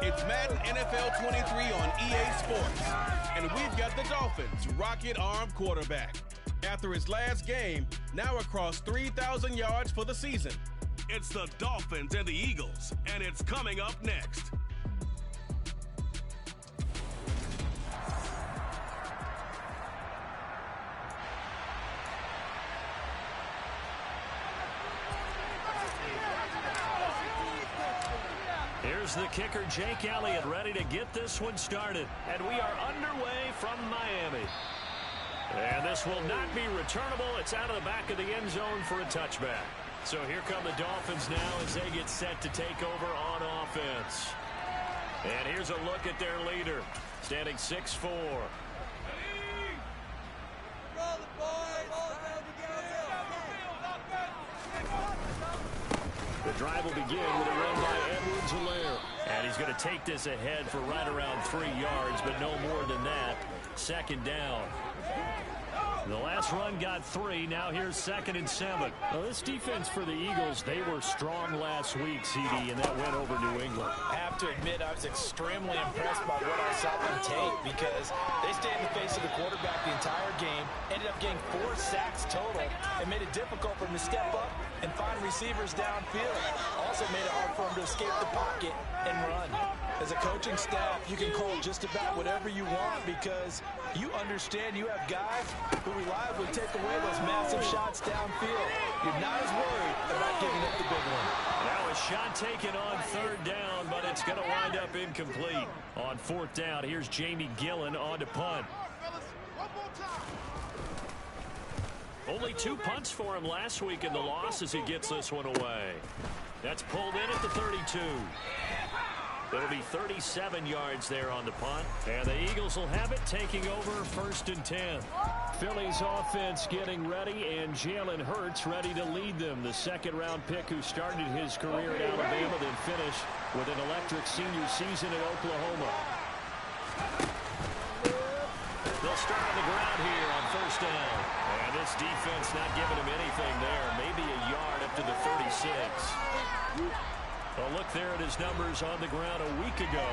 It's Madden NFL 23 on EA Sports. And we've got the Dolphins' rocket-armed quarterback. After his last game, now across 3,000 yards for the season. It's the Dolphins and the Eagles, and it's coming up next. Here's the kicker, Jake Elliott, ready to get this one started. And we are underway from Miami. And this will not be returnable. It's out of the back of the end zone for a touchback. So here come the Dolphins now as they get set to take over on offense. And here's a look at their leader, standing 6'4". The drive will begin with a run by Edwards-Helaire. And he's going to take this ahead for right around 3 yards, but no more than that. Second down. The last run got 3. Now here's 2nd and 7. Well, this defense for the Eagles, they were strong last week, CD, and that went over New England. I have to admit, I was extremely impressed by what I saw on tape because they stayed in the face of the quarterback the entire game, ended up getting 4 sacks total, and made it difficult for him to step up and find receivers downfield. Also made it hard for him to escape the pocket and run. As a coaching staff, you can call just about whatever you want because you understand you have guys who reliably take away those massive shots downfield. You're not as worried about giving up the big one. Now a shot taken on 3rd down, but it's going to wind up incomplete. On 4th down, here's Jamie Gillen on to punt. Only 2 punts for him last week in the loss as he gets this one away. That's pulled in at the 32. It'll be 37 yards there on the punt. And the Eagles will have it, taking over 1st and 10. Philly's offense getting ready, and Jalen Hurts ready to lead them. The 2nd-round pick who started his career at Alabama, then finished with an electric senior season at Oklahoma. They'll start on the ground here on 1st down. And this defense not giving him anything there. Maybe a yard up to the 36. A look there at his numbers on the ground a week ago.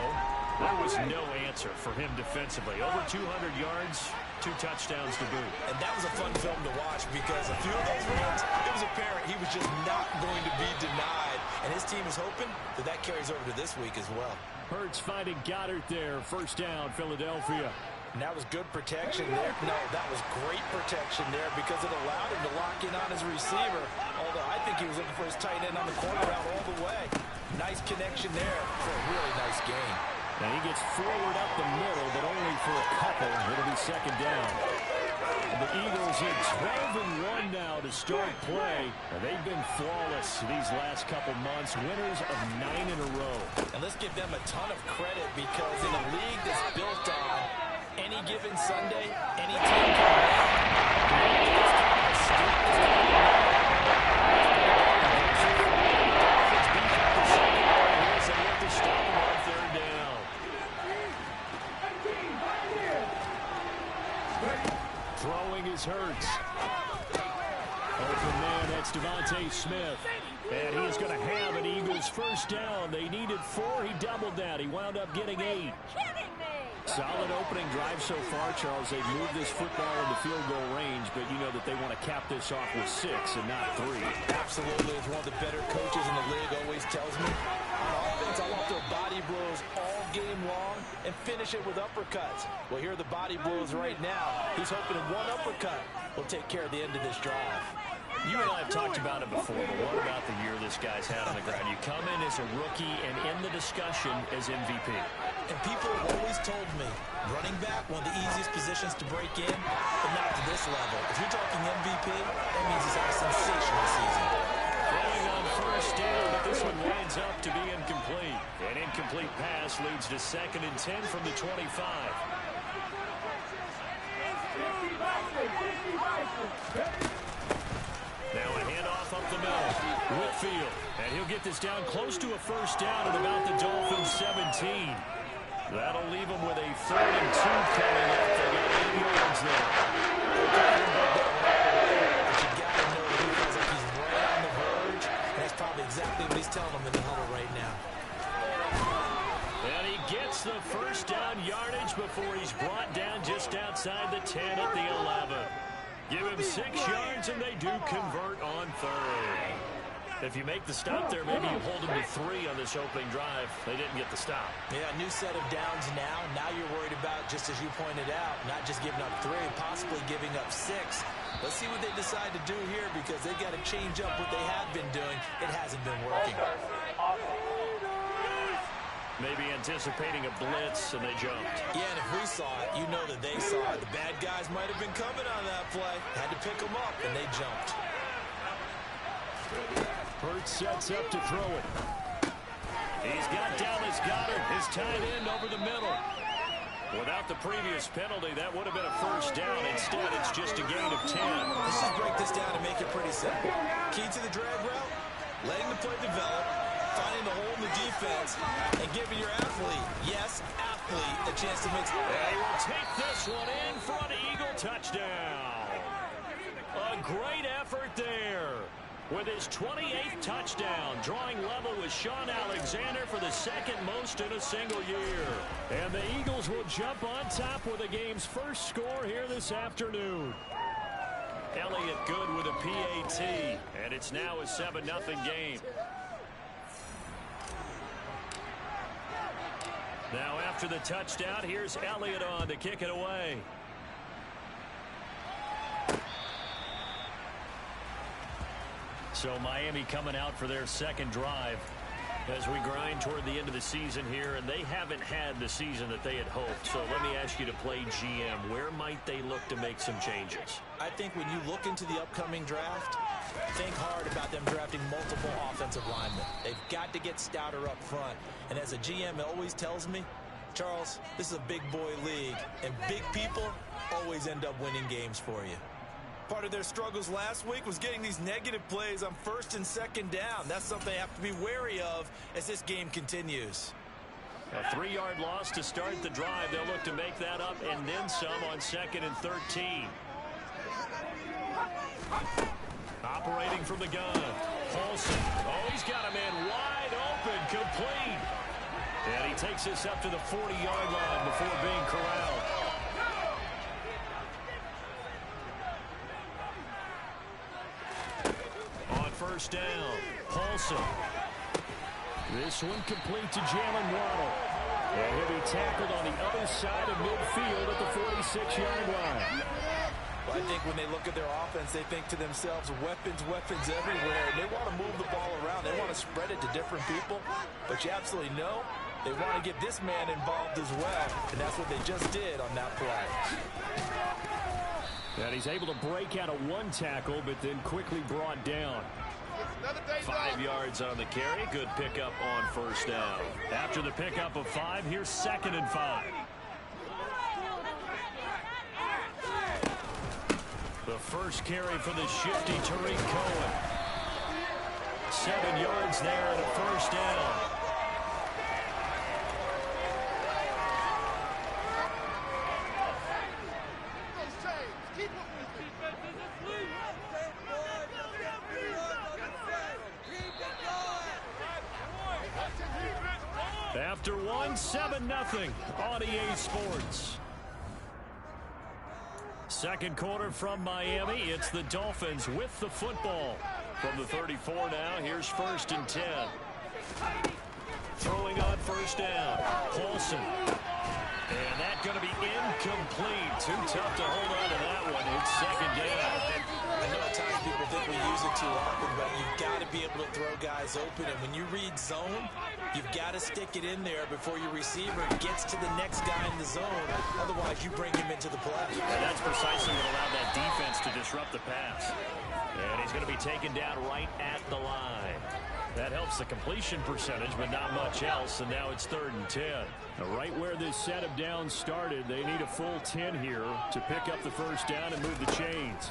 There was no answer for him defensively. Over 200 yards, 2 touchdowns to boot. And that was a fun film to watch because a few of those runs, it was apparent he was just not going to be denied. And his team is hoping that that carries over to this week as well. Hurts finding Goddard there. 1st down, Philadelphia. And that was good protection there. No, that was great protection there because it allowed him to lock in on his receiver. Although I think he was looking for his tight end on the corner route all the way. Nice connection there for a really nice game. And he gets forward up the middle, but only for a couple. It'll be 2nd down. And the Eagles in 12-1 now to start play. And they've been flawless these last couple months. Winners of 9 in a row. And let's give them a ton of credit because in a league that's built on any given Sunday, any team can Throwing is Hurts. Open man, that's Devontae Smith. And he is going to have an Eagles 1st down. They needed 4. He doubled that. He wound up getting 8. Solid opening drive so far, Charles. They've moved this football into field goal range, but you know that they want to cap this off with 6 and not 3. Absolutely. As one of the better coaches in the league always tells me, on offense, I want their body blows all game long and finish it with uppercuts. Well, here are the body blows right now. He's hoping that one uppercut will take care of the end of this drive. You and I have talked about it before, but what about the year this guy's had on the ground? You come in as a rookie and in the discussion as MVP. And people have always told me, running back, one of the easiest positions to break in, but not to this level. If you're talking MVP, that means he's had a sensational season. Throwing on 1st down, but this one winds up to be incomplete. An incomplete pass leads to 2nd and 10 from the 25. Now a handoff up the middle. Whitfield. And he'll get this down close to a 1st down at about the Dolphins 17. That'll leave him with a 3rd and 2 coming up. They got 8 yards there. But you got to know that he feels like he's right on the verge. And that's probably exactly what he's telling them in the huddle right now. And he Give him 6 yards, and they do convert on third. If you make the stop there, maybe you hold them to 3 on this opening drive. They didn't get the stop. Yeah, new set of downs now. Now you're worried about, just as you pointed out, not just giving up 3, possibly giving up 6. Let's see what they decide to do here, because they've got to change up what they have been doing. It hasn't been working. Maybe anticipating a blitz, and they jumped. Yeah, and if we saw it, you know that they saw it. The bad guys might have been coming on that play. Had to pick them up, and they jumped. Hurts sets up to throw it. He's got Dallas Goedert, his tight end, over the middle. Without the previous penalty, that would have been a first down. Instead, it's just a gain of 10. Let's just break this down and make it pretty simple. Key to the drag route, letting the play develop, finding the hole in the defense, and giving your athlete, yes, athlete, a chance to make... They will take this one in for an Eagle touchdown. A great effort there. With his 28th touchdown, drawing level with Sean Alexander for the 2nd most in a single year. And the Eagles will jump on top with the game's first score here this afternoon. Elliott good with a PAT, and it's now a 7-0 game. Now after the touchdown, here's Elliott on to kick it away. So Miami coming out for their 2nd drive as we grind toward the end of the season here, and they haven't had the season that they had hoped. So let me ask you to play GM. Where might they look to make some changes? I think when you look into the upcoming draft, think hard about them drafting multiple offensive linemen. They've got to get stouter up front. And as a GM always tells me, Charles, this is a big boy league, and big people always end up winning games for you. Part of their struggles last week was getting these negative plays on 1st and 2nd down. That's something they have to be wary of as this game continues. A 3-yard loss to start the drive. They'll look to make that up and then some on 2nd and 13. Operating from the gun. Paulson. Oh, he's got a man wide open, complete. And he takes this up to the 40-yard line before being corralled. First down, Paulson. This one complete to Jalen Waddle. And he'll be tackled on the other side of midfield at the 46-yard line. Well, I think when they look at their offense, they think to themselves, weapons, weapons everywhere. And they want to move the ball around. They want to spread it to different people. But you absolutely know they want to get this man involved as well. And that's what they just did on that play. And he's able to break out of 1 tackle, but then quickly brought down. 5 yards on the carry. Good pickup on first down. After the pickup of 5, here's 2nd and 5. The first carry for the shifty Tariq Cohen. 7 yards there and a first down. After 1, 7-0 on EA Sports. 2nd quarter from Miami. It's the Dolphins with the football. From the 34 now, here's 1st and 10. Throwing on first down. Paulson. And that's going to be incomplete. Too tough to hold on to that one. It's 2nd down. I know at times people think we use it too often, but you've got to be able to throw guys open. And when you read zone, you've got to stick it in there before your receiver gets to the next guy in the zone. Otherwise, you bring him into the play. And that's precisely what allowed that defense to disrupt the pass. And he's going to be taken down right at the line. That helps the completion percentage, but not much else. And now it's 3rd and 10. Right where this set of downs started, they need a full 10 here to pick up the first down and move the chains.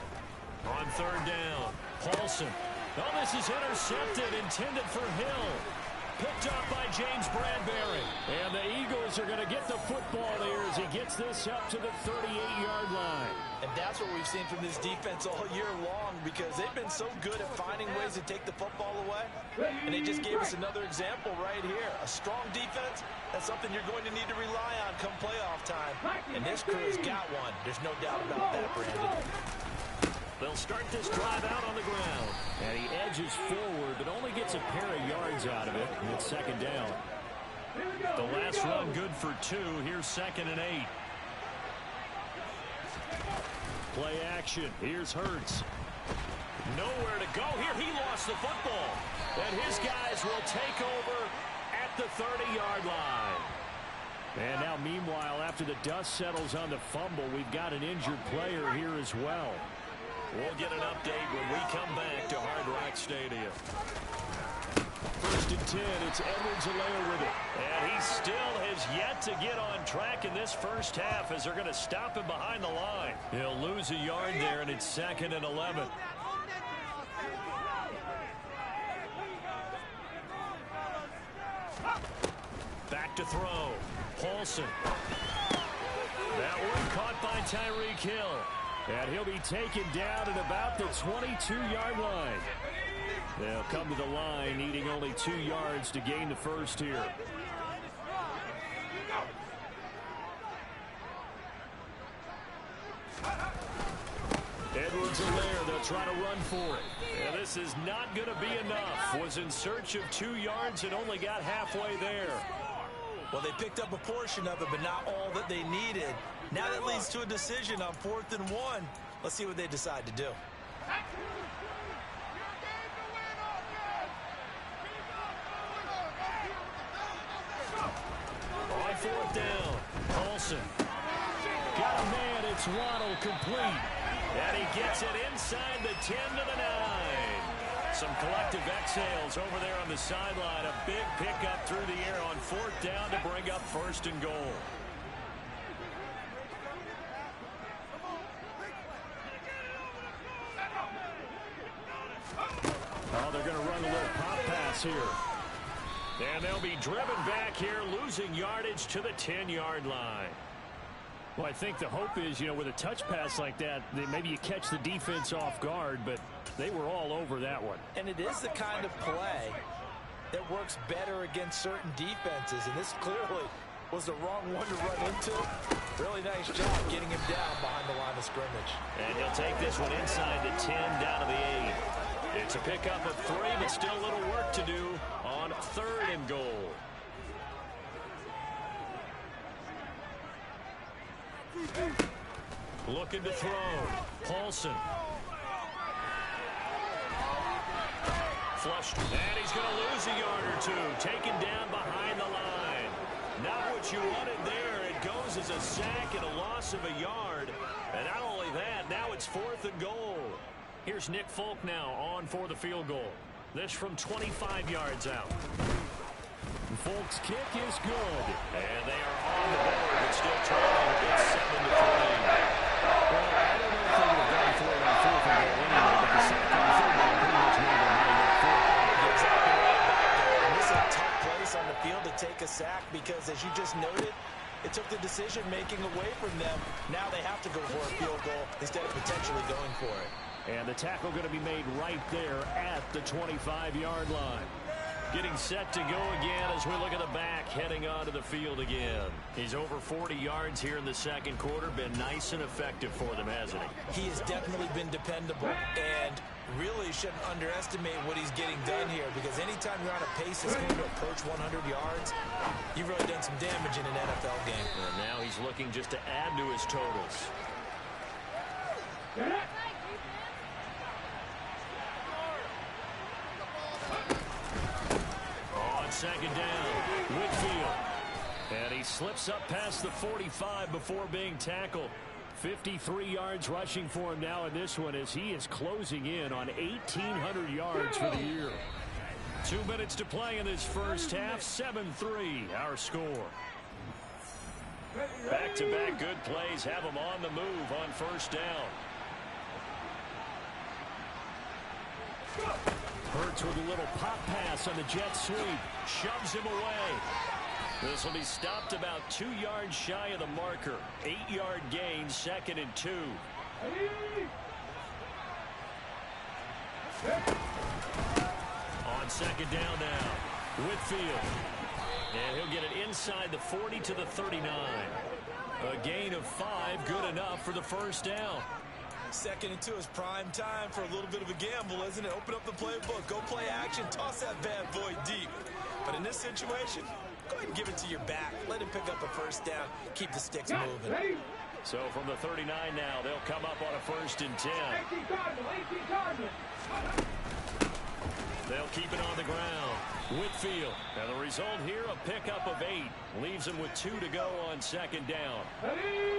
On 3rd down, Paulson. Oh, this is intercepted, intended for Hill. Picked up by James Bradbury. And the Eagles are going to get the football there as he gets this up to the 38-yard line. And that's what we've seen from this defense all year long, because they've been so good at finding ways to take the football away. And they just gave us another example right here. A strong defense, that's something you're going to need to rely on come playoff time. And this crew's got one. There's no doubt about that, Brandon. They'll start this drive out on the ground. And he edges forward, but only gets a pair of yards out of it. And it's second down. The last run good for 2. Here's 2nd and 8. Play action. Here's Hurts. Nowhere to go here. He lost the football. And his guys will take over at the 30-yard line. And now, meanwhile, after the dust settles on the fumble, we've got an injured player here as well. We'll get an update when we come back to Hard Rock Stadium. 1st and 10. It's Edwards-Helaire with it. And he still has yet to get on track in this first half as they're going to stop him behind the line. He'll lose a yard there, and it's 2nd and 11. Back to throw. Paulson. That one caught by Tyreek Hill. And he'll be taken down at about the 22-yard line. They'll come to the line needing only 2 yards to gain the first here. Edwards-Helaire, they'll try to run for it. And this is not going to be enough. Was in search of 2 yards and only got halfway there. Well, they picked up a portion of it, but not all that they needed. Now that leads to a decision on 4th and 1. Let's see what they decide to do. On 4th down, Paulson. Got a man, it's Waddle complete. And he gets it inside the 10 to the 9. Some collective exhales over there on the sideline. A big pickup through the air on 4th down to bring up 1st and goal. Oh, they're going to run a little pop pass here. And they'll be driven back here, losing yardage to the 10-yard line. Well, I think the hope is, with a touch pass like that, maybe you catch the defense off guard, but they were all over that one. And it is the kind of play that works better against certain defenses, and this clearly was the wrong one to run into. Really nice job getting him down behind the line of scrimmage. And he'll take this one inside the 10, down to the 8. It's a pickup of 3, but still a little work to do on 3rd and goal. Looking to throw. Paulson. Flushed. And he's going to lose a yard or 2. Taken down behind the line. Not what you wanted there. It goes as a sack and a loss of a yard. And not only that, now it's 4th and goal. Here's Nick Folk now on for the field goal. This from 25 yards out. Folk's kick is good. And they are on the board, but still trailing. It's 7-3. Well, I don't know if they would have gone for it on 4th and goal anyway, but the sack on 3rd down pretty much made their mind up for it. You're exactly right about that. And this is a tough place on the field to take a sack because, as you just noted, it took the decision-making away from them. Now they have to go for a field goal instead of potentially going for it. And the tackle going to be made right there at the 25-yard line. Getting set to go again as we look at the back, heading onto the field again. He's over 40 yards here in the second quarter. Been nice and effective for them, hasn't he? He has definitely been dependable, and really shouldn't underestimate what he's getting done here, because anytime you're on a pace that's going to approach 100 yards, you've really done some damage in an NFL game. And now he's looking just to add to his totals. Second down, Whitfield. And he slips up past the 45 before being tackled. 53 yards rushing for him now in this one as he is closing in on 1,800 yards for the year. 2 minutes to play in this first half. 7-3 our score. Back-to-back good plays have him on the move on first down. Hurts with a little pop pass on the jet sweep. Shoves him away. This will be stopped about 2 yards shy of the marker. 8-yard gain, 2nd and 2. On second down now, Whitfield. And he'll get it inside the 40 to the 39. A gain of 5, good enough for the first down. Second and 2 is prime time for a little bit of a gamble, isn't it? Open up the playbook, go play action, toss that bad boy deep. But in this situation, go ahead and give it to your back. Let him pick up a first down. Keep the sticks moving. So from the 39 now, they'll come up on a 1st and 10. They'll keep it on the ground. Whitfield. And the result here, a pickup of 8. Leaves him with 2 to go on 2nd down.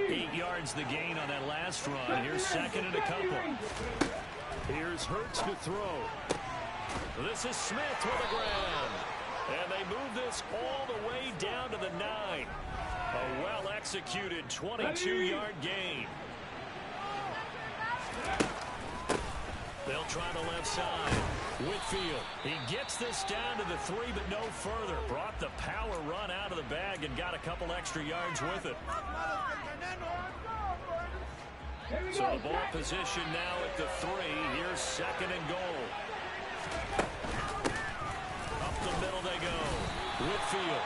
8 yards the gain on that last run. Here's 2nd and a couple. Here's Hurts to throw. This is Smith to the ground. And they move this all the way down to the 9. A well-executed 22-yard gain. They'll try the left side. Whitfield, he gets this down to the 3, but no further. Brought the power run out of the bag and got a couple extra yards with it. So the ball position now at the 3. Here's 2nd and goal. Up the middle they go. Whitfield.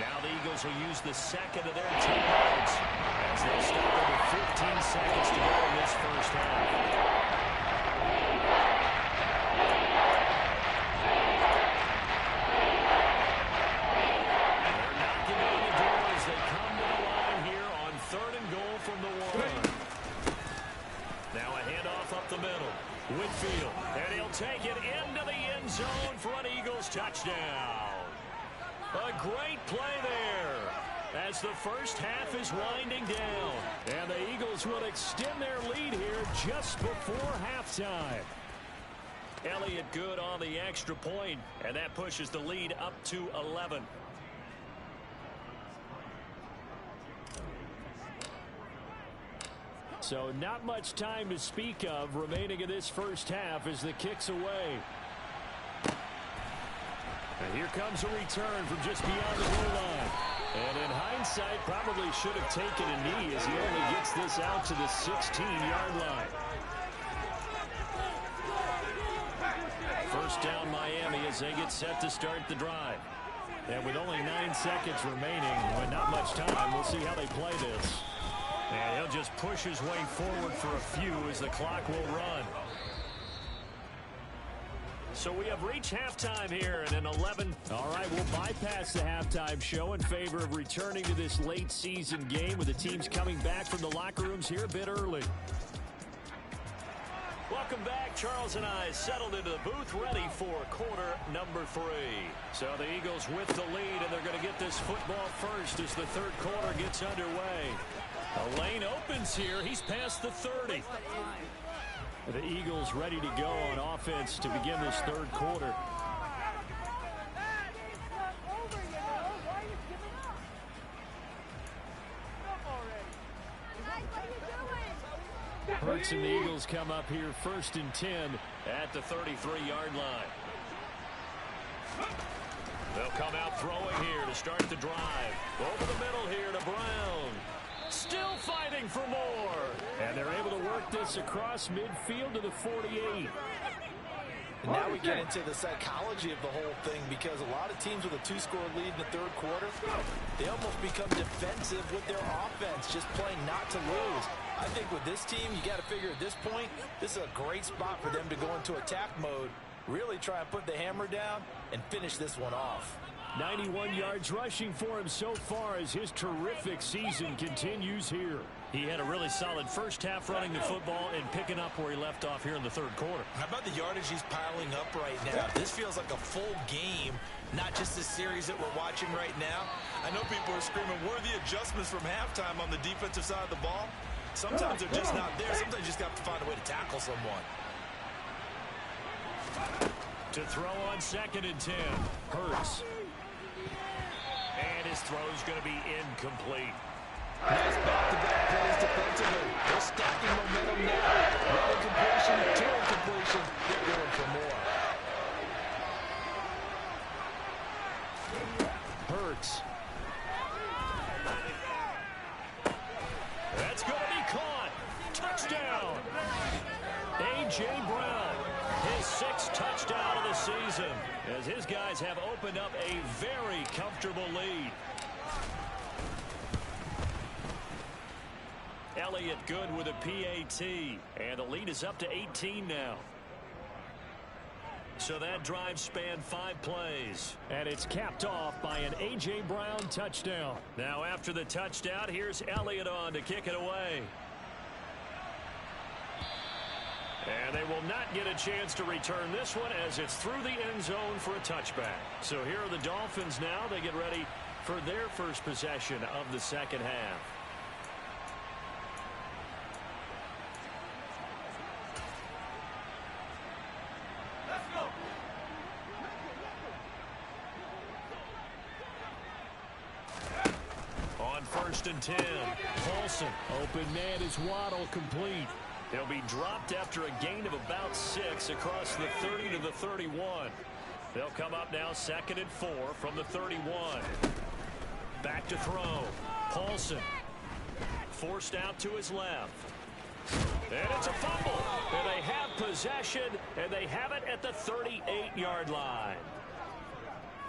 Now the Eagles will use the 2nd of their timeouts as they stop over 15 seconds to go in this first half. Whitfield, and he'll take it into the end zone for an Eagles touchdown. A great play there as the first half is winding down. And the Eagles will extend their lead here just before halftime. Elliott good on the extra point, and that pushes the lead up to 11. So not much time to speak of remaining in this first half as the kick's away. And here comes a return from just beyond the goal line. And in hindsight, probably should have taken a knee as he only gets this out to the 16-yard line. First down Miami as they get set to start the drive. And with only 9 seconds remaining, with not much time, we'll see how they play this. And he'll just push his way forward for a few as the clock will run. So we have reached halftime here in an 11. All right, we'll bypass the halftime show in favor of returning to this late season game with the teams coming back from the locker rooms here a bit early. Welcome back. Charles and I settled into the booth ready for quarter number 3. So the Eagles with the lead, and they're going to get this football first as the third quarter gets underway. A lane opens here. He's past the 30. The Eagles ready to go on offense to begin this third quarter. Hurts and the Eagles come up here 1st and 10 at the 33-yard line. They'll come out throwing here to start the drive. Over the middle here to Brown. Still fighting for more. And they're able to work this across midfield to the 48. And now we get into the psychology of the whole thing, because a lot of teams with a 2-score lead in the third quarter, they almost become defensive with their offense, just playing not to lose. I think with this team, you got to figure at this point, this is a great spot for them to go into attack mode, really try and put the hammer down and finish this one off. 91 yards rushing for him so far as his terrific season continues here. He had a really solid first half running the football and picking up where he left off here in the third quarter. How about the yardage he's piling up right now? This feels like a full game, not just the series that we're watching right now. I know people are screaming, where are the adjustments from halftime on the defensive side of the ball? Sometimes they're just not there. Sometimes you just have to find a way to tackle someone. To throw on 2nd and 10. Hurts. And his throw's going to be incomplete. Nice back-to-back plays defensively. They're stacking momentum now. One incompletion, 2 incompletion. They're going for more. Hurts. That's going to be caught. Touchdown. A.J. Brown. His 6th touchdown of the season, as his guys have opened up a very comfortable lead. Elliott good with a PAT. And the lead is up to 18 now. So that drive spanned 5 plays. And it's capped off by an A.J. Brown touchdown. Now after the touchdown, here's Elliott on to kick it away. And they will not get a chance to return this one as it's through the end zone for a touchback. So here are the Dolphins now. They get ready for their first possession of the second half. On 1st and 10, Paulson. Open man is Waddle, complete. He'll be dropped after a gain of about 6 across the 30 to the 31. They'll come up now 2nd and 4 from the 31. Back to throw. Paulson. Forced out to his left. And it's a fumble. And they have possession, and they have it at the 38-yard line.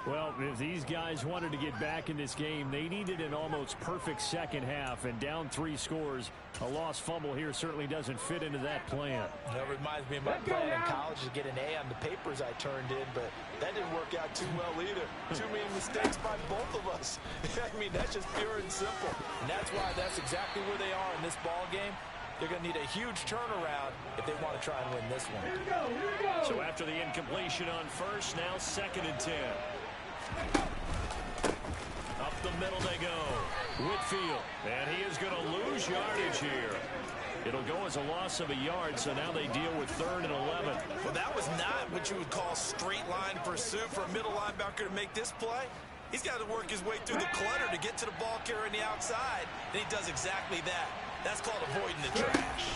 Well, if these guys wanted to get back in this game, they needed an almost perfect second half, and down 3 scores. A lost fumble here certainly doesn't fit into that plan. That reminds me of my plan in college to get an A on the papers I turned in, but that didn't work out too well either. Too many mistakes by both of us. I mean, that's just pure and simple. And that's why that's exactly where they are in this ball game. They're going to need a huge turnaround if they want to try and win this one. So after the incompletion on 1st, now 2nd and 10. Up the middle they go. Whitfield. And he is going to lose yardage here. It'll go as a loss of a yard, so now they deal with 3rd and 11. Well, that was not what you would call straight line pursuit for a middle linebacker to make this play. He's got to work his way through the clutter to get to the ball carrier on the outside. And he does exactly that. That's called avoiding the trash.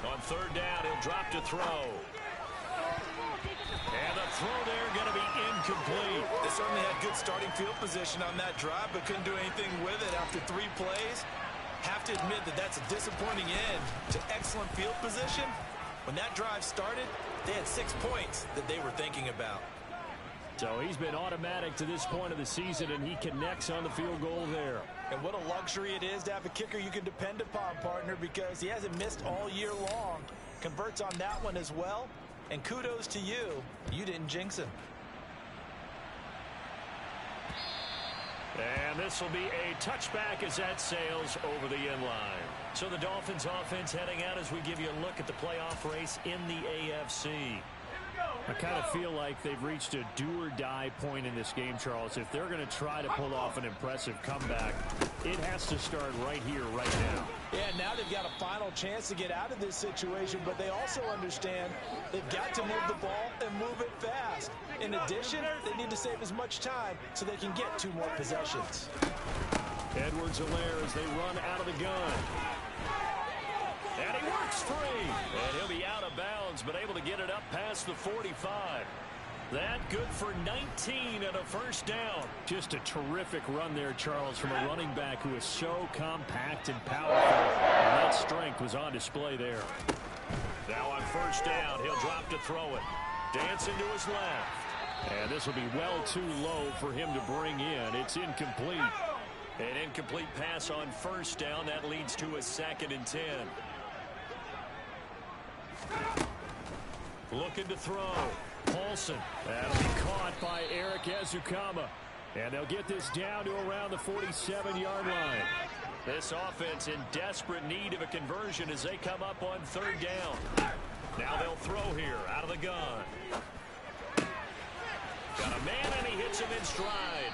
On 3rd down, he'll drop to throw. And the throw there going to be incomplete. They certainly had good starting field position on that drive, but couldn't do anything with it after 3 plays. Have to admit that that's a disappointing end to excellent field position. When that drive started, they had 6 points that they were thinking about. So he's been automatic to this point of the season, and he connects on the field goal there. And what a luxury it is to have a kicker you can depend upon, partner, because he hasn't missed all year long. Converts on that one as well. And kudos to you. You didn't jinx him. And this will be a touchback as that sails over the end line. So the Dolphins offense heading out as we give you a look at the playoff race in the AFC. I kind of feel like they've reached a do-or-die point in this game, Charles. If they're going to try to pull off an impressive comeback, it has to start right here, right now. Yeah, now they've got a final chance to get out of this situation, but they also understand they've got to move the ball and move it fast. In addition, they need to save as much time so they can get 2 more possessions. Edwards-Helaire as they run out of the gun. And he works free. And he'll be out of bounds, but able to get it up past the 45. That good for 19 and a 1st down. Just a terrific run there, Charles, from a running back who is so compact and powerful. And that strength was on display there. Now on 1st down, he'll drop to throw it. Dancing to his left. And this will be well too low for him to bring in. It's incomplete. An incomplete pass on 1st down. That leads to a 2nd and 10. Looking to throw. Paulson. That'll be caught by Eric Ezukama. And they'll get this down to around the 47-yard line. This offense in desperate need of a conversion as they come up on 3rd down. Now they'll throw here out of the gun. Got a man, and he hits him in stride.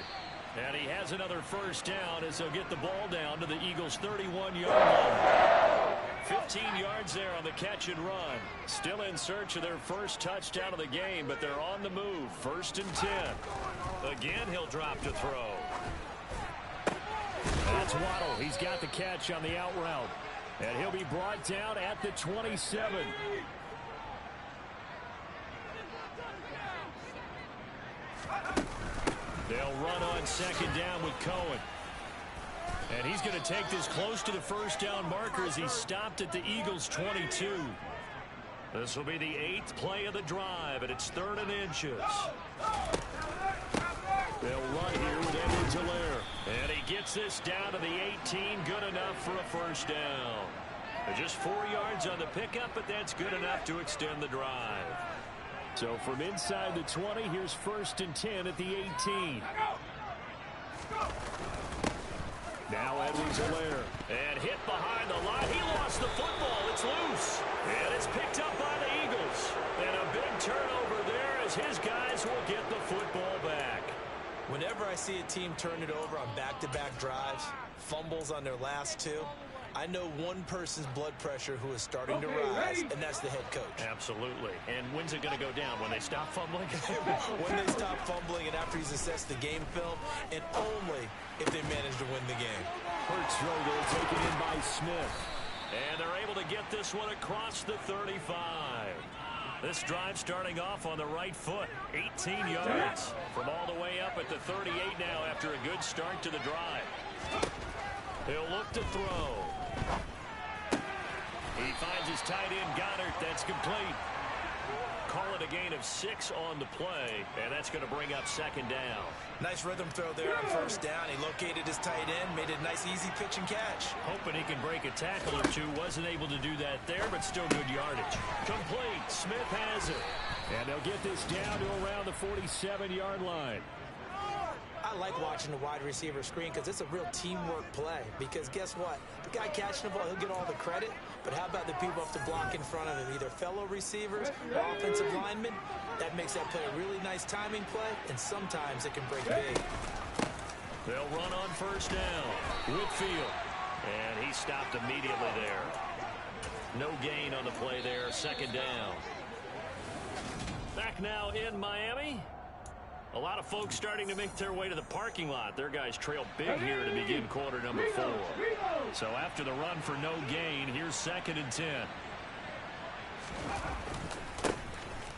And he has another 1st down as they'll get the ball down to the Eagles' 31-yard line. 15 yards there on the catch and run. Still in search of their first touchdown of the game, but they're on the move. 1st and 10. Again, he'll drop to throw. That's Waddle. He's got the catch on the out route. And he'll be brought down at the 27. They'll run on 2nd down with Cohen. And he's going to take this close to the 1st down marker as he's stopped at the Eagles' 22. This will be the 8th play of the drive, and it's 3rd and inches. They'll run here with Edwards-Helaire. And he gets this down to the 18. Good enough for a first down. Just 4 yards on the pickup, but that's good enough to extend the drive. So from inside the 20, here's 1st and 10 at the 18. Now Edwards-Helaire. And hit behind the line. He lost the football. It's loose. And it's picked up by the Eagles. And a big turnover there as his guys will get the football back. Whenever I see a team turn it over on back-to-back drives, fumbles on their last 2, I know one person's blood pressure who is starting to rise, and that's the head coach. Absolutely. And when's it going to go down? When they stop fumbling? When they stop fumbling and after he's assessed the game film, and only if they manage to win the game. Hurts throw there, taken in by Smith. And they're able to get this one across the 35. This drive starting off on the right foot. 18 yards from all the way up at the 38 now after a good start to the drive. He'll look to throw. He finds his tight end, Goddard. That's complete. Call it a gain of 6 on the play, and that's going to bring up 2nd down. Nice rhythm throw there on 1st down. He located his tight end, made a nice easy pitch and catch. Hoping he can break a tackle or 2. Wasn't able to do that there, but still good yardage. Complete. Smith has it. And they'll get this down to around the 47-yard line. I like watching the wide receiver screen because it's a real teamwork play. Because guess what? The guy catching the ball, he'll get all the credit. But how about the people have to block in front of him? Either fellow receivers or offensive linemen. That makes that play a really nice timing play. And sometimes it can break big. They'll run on 1st down. Whitfield. And he stopped immediately there. No gain on the play there. 2nd down. Back now in Miami. A lot of folks starting to make their way to the parking lot. Their guys trail big here to begin quarter number 4. So after the run for no gain, here's 2nd and 10.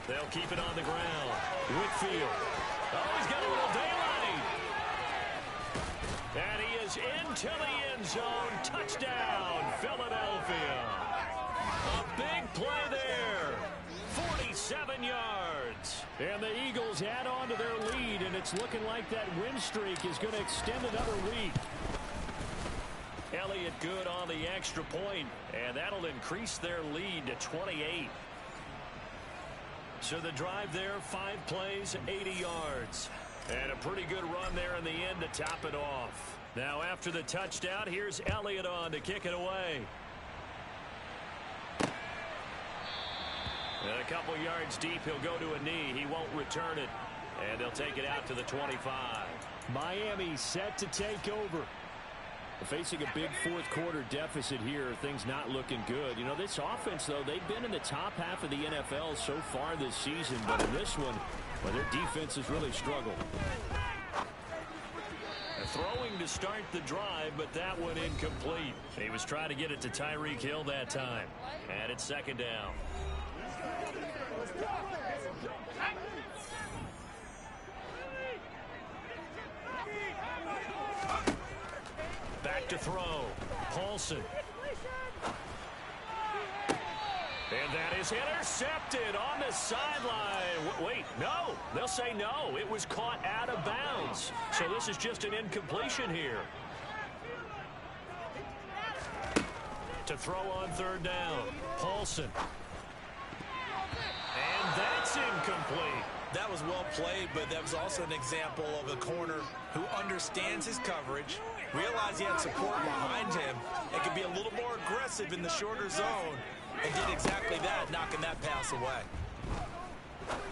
They'll keep it on the ground. Whitfield. Oh, he's got a little daylight. And he is into the end zone. Touchdown, Philadelphia. A big play there. 47 yards. And the Eagles add on to their lead, and it's looking like that win streak is going to extend another week. Elliott good on the extra point, and that'll increase their lead to 28. So the drive there, 5 plays, 80 yards. And a pretty good run there in the end to top it off. Now after the touchdown, here's Elliott on to kick it away. And a couple yards deep, he'll go to a knee. He won't return it. And they'll take it out to the 25. Miami set to take over. Facing a big 4th quarter deficit here. Things not looking good. You know, this offense, though, they've been in the top half of the NFL so far this season. But in this one, well, their defense has really struggled. Throwing to start the drive, but that one incomplete. He was trying to get it to Tyreek Hill that time. And it's 2nd down. Back to throw. Paulson. And that is intercepted on the sideline. Wait, no. They'll say no. It was caught out of bounds. So this is just an incompletion here. To throw on 3rd down. Paulson. And that's incomplete. That was well played, but that was also an example of a corner who understands his coverage, realized he had support behind him, and could be a little more aggressive in the shorter zone, and did exactly that, knocking that pass away.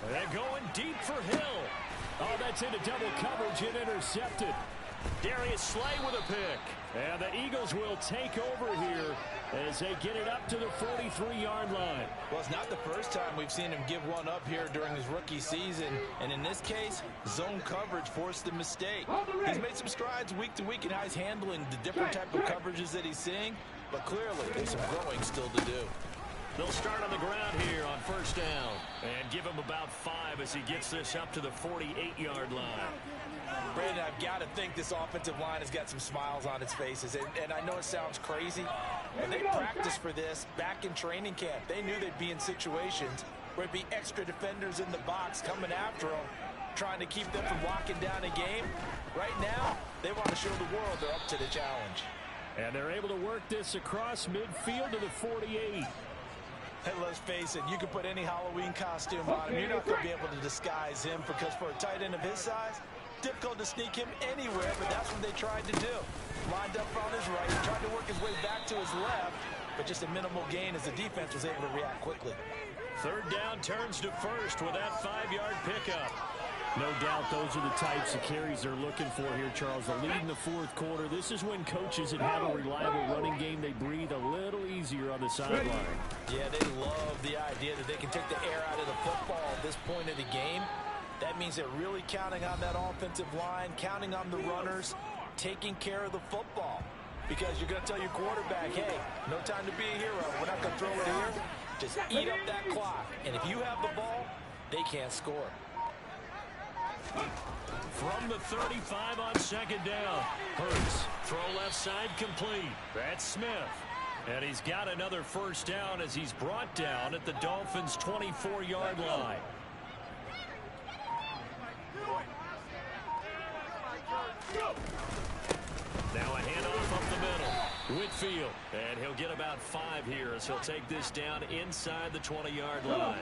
They're going deep for Hill. Oh, that's into double coverage and intercepted. Darius Slay with a pick. And the Eagles will take over here as they get it up to the 43-yard line. Well, it's not the first time we've seen him give one up here during his rookie season. And in this case, zone coverage forced the mistake. He's made some strides week to week in how he's handling the different type of coverages that he's seeing. But clearly, there's some growing still to do. They'll start on the ground here on 1st down. And give him about 5 as he gets this up to the 48-yard line. Brandon, I've got to think this offensive line has got some smiles on its faces. And I know it sounds crazy, but they practiced for this back in training camp. They knew they'd be in situations where it'd be extra defenders in the box coming after them, trying to keep them from locking down a game. Right now, they want to show the world they're up to the challenge. And they're able to work this across midfield to the 48. Hey, let's face it, you can put any Halloween costume on him. You're not going to be able to disguise him because for a tight end of his size, difficult to sneak him anywhere, but that's what they tried to do. Lined up on his right, tried to work his way back to his left, but just a minimal gain as the defense was able to react quickly. Third down turns to first with that 5-yard pickup. No doubt those are the types of carries they're looking for here, Charles. The lead in the fourth quarter. This is when coaches that have a reliable running game, they breathe a little easier on the sideline. Yeah, they love the idea that they can take the air out of the football at this point of the game. That means they're really counting on that offensive line, counting on the runners, taking care of the football. Because you're going to tell your quarterback, hey, no time to be a hero. We're not going to throw it here. Just eat up that clock. And if you have the ball, they can't score. From the 35 on second down. Hurts. Throw left side complete. That's Smith. And he's got another first down as he's brought down at the Dolphins' 24-yard line. Now a handoff up the middle. Whitfield. And he'll get about 5 here as he'll take this down inside the 20-yard line.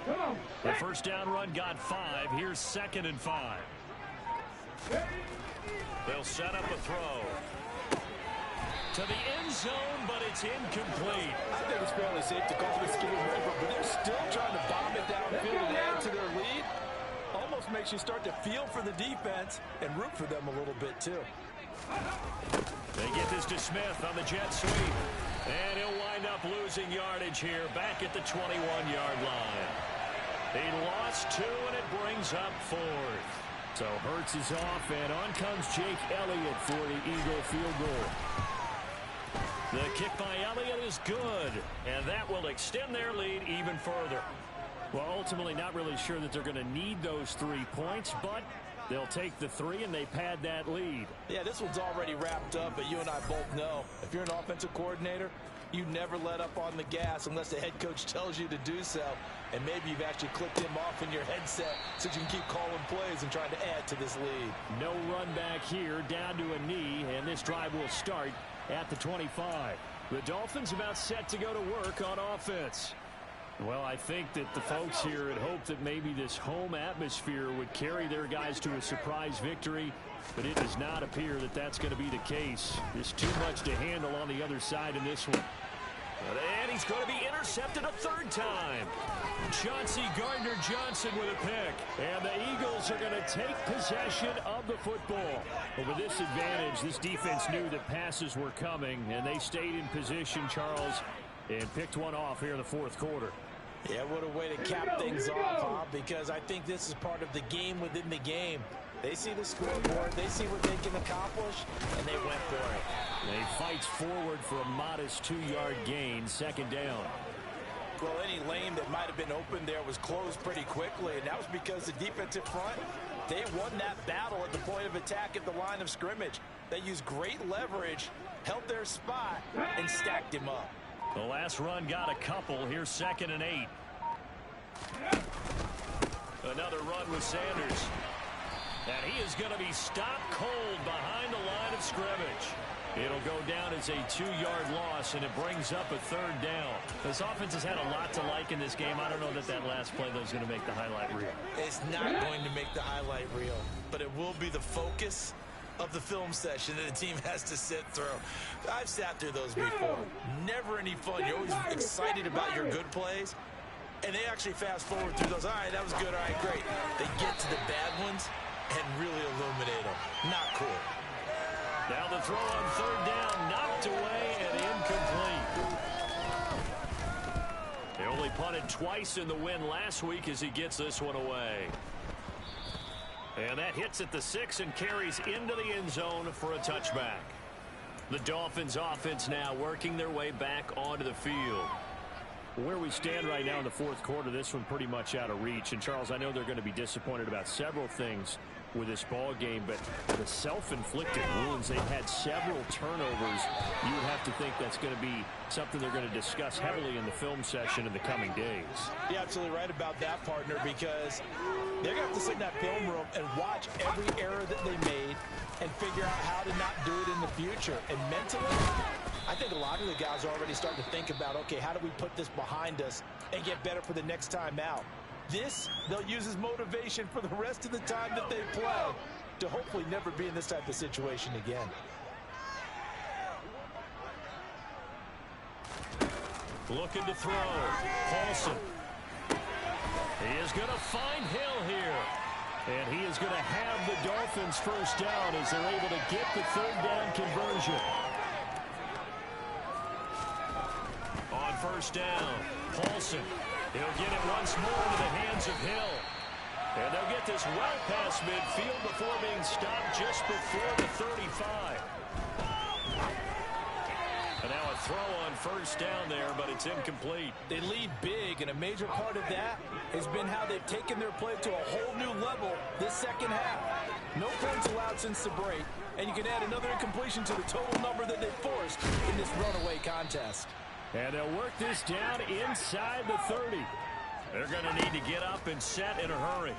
The first down run got 5. Here's 2nd and 5. They'll set up a throw to the end zone, but it's incomplete. I think it's fairly safe to call this game over, but they're still trying to bomb it downfield and add to their lead. Almost makes you start to feel for the defense and root for them a little bit, too. They get this to Smith on the jet sweep, and he'll wind up losing yardage here back at the 21-yard line. He lost 2, and it brings up 4th. So Hurts is off, and on comes Jake Elliott for the Eagle field goal. The kick by Elliott is good, and that will extend their lead even further. Well, ultimately not really sure that they're going to need those 3 points, but they'll take the 3, and they pad that lead. Yeah, this one's already wrapped up, but you and I both know if you're an offensive coordinator, you never let up on the gas unless the head coach tells you to do so. And maybe you've actually clicked him off in your headset so you can keep calling plays and trying to add to this lead. No run back here, down to a knee, and this drive will start at the 25. The Dolphins about set to go to work on offense. Well, I think that the folks here had hoped that maybe this home atmosphere would carry their guys to a surprise victory, but it does not appear that that's going to be the case. There's too much to handle on the other side in this one. And he's going to be intercepted a 3rd time. Chauncey Gardner-Johnson with a pick. And the Eagles are going to take possession of the football. But with this advantage, this defense knew that passes were coming, and they stayed in position, Charles, and picked one off here in the 4th quarter. Yeah, what a way to cap things off, huh? Because I think this is part of the game within the game. They see the scoreboard, they see what they can accomplish, and they went for it. They fight forward for a modest 2-yard gain, 2nd down. Well, any lane that might have been open there was closed pretty quickly, and that was because the defensive front, they won that battle at the point of attack at the line of scrimmage. They used great leverage, held their spot, and stacked him up. The last run got a couple. Here's 2nd and 8. Another run with Sanders. And he is going to be stopped cold behind the line of scrimmage. It'll go down as a 2-yard loss, and it brings up a 3rd down. This offense has had a lot to like in this game. I don't know that that last play, though, is going to make the highlight reel. It's not going to make the highlight reel, but it will be the focus of the film session that the team has to sit through. I've sat through those before. Never any fun. You're always excited about your good plays, and they actually fast forward through those. All right, that was good. All right, great. They get to the bad ones and really illuminate them. Not cool. Now the throw on 3rd down, knocked away and incomplete. They only punted twice in the win last week as he gets this one away. And that hits at the 6 and carries into the end zone for a touchback. The Dolphins offense now working their way back onto the field. Where we stand right now in the 4th quarter, this one pretty much out of reach. And, Charles, I know they're going to be disappointed about several things. with this ball game, but the self-inflicted wounds, they've had several turnovers. You would have to think that's going to be something they're going to discuss heavily in the film session in the coming days. You're absolutely right about that, partner, because they're going to have to sit in that film room and watch every error that they made and figure out how to not do it in the future. And mentally, I think a lot of the guys are already starting to think about, okay, how do we put this behind us and get better for the next time out? This, they'll use as motivation for the rest of the time that they play to hopefully never be in this type of situation again. Looking to throw. Paulson. He is going to find Hill here. And he is going to have the Dolphins first down as they're able to get the third down conversion. On first down, Paulson. He'll get it once more into the hands of Hill. And they'll get this well past midfield before being stopped just before the 35. And now a throw on first down there, but it's incomplete. They lead big, and a major part of that has been how they've taken their play to a whole new level this second half. No points allowed since the break, and you can add another incompletion to the total number that they forced in this runaway contest. And they'll work this down inside the 30. They're going to need to get up and set in a hurry.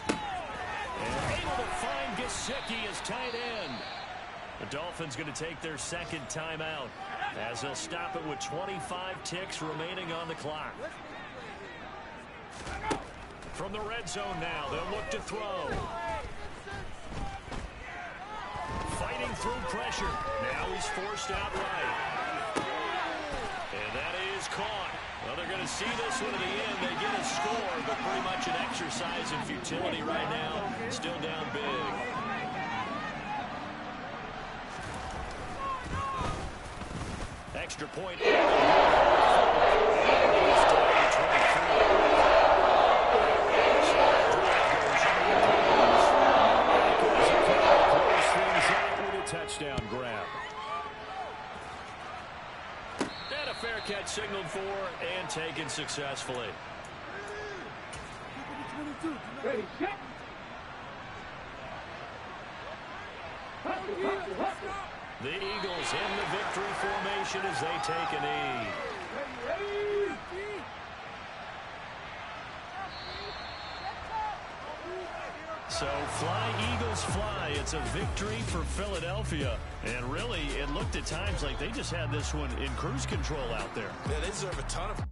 And able to find Gesicki as tight end. The Dolphins going to take their second timeout as they'll stop it with 25 ticks remaining on the clock. From the red zone now, they'll look to throw. Fighting through pressure. Now he's forced out right. And that is caught. Well, they're going to see this one to the end. They get a score, but pretty much an exercise in futility right now. Still down big. Extra point. Touchdown grab. And a fair catch signaled for and taken successfully. The Eagles in the victory formation as they take a knee. So fly, Eagles, fly. It's a victory for Philadelphia. And really, it looked at times like they just had this one in cruise control out there. Yeah, they deserve a ton of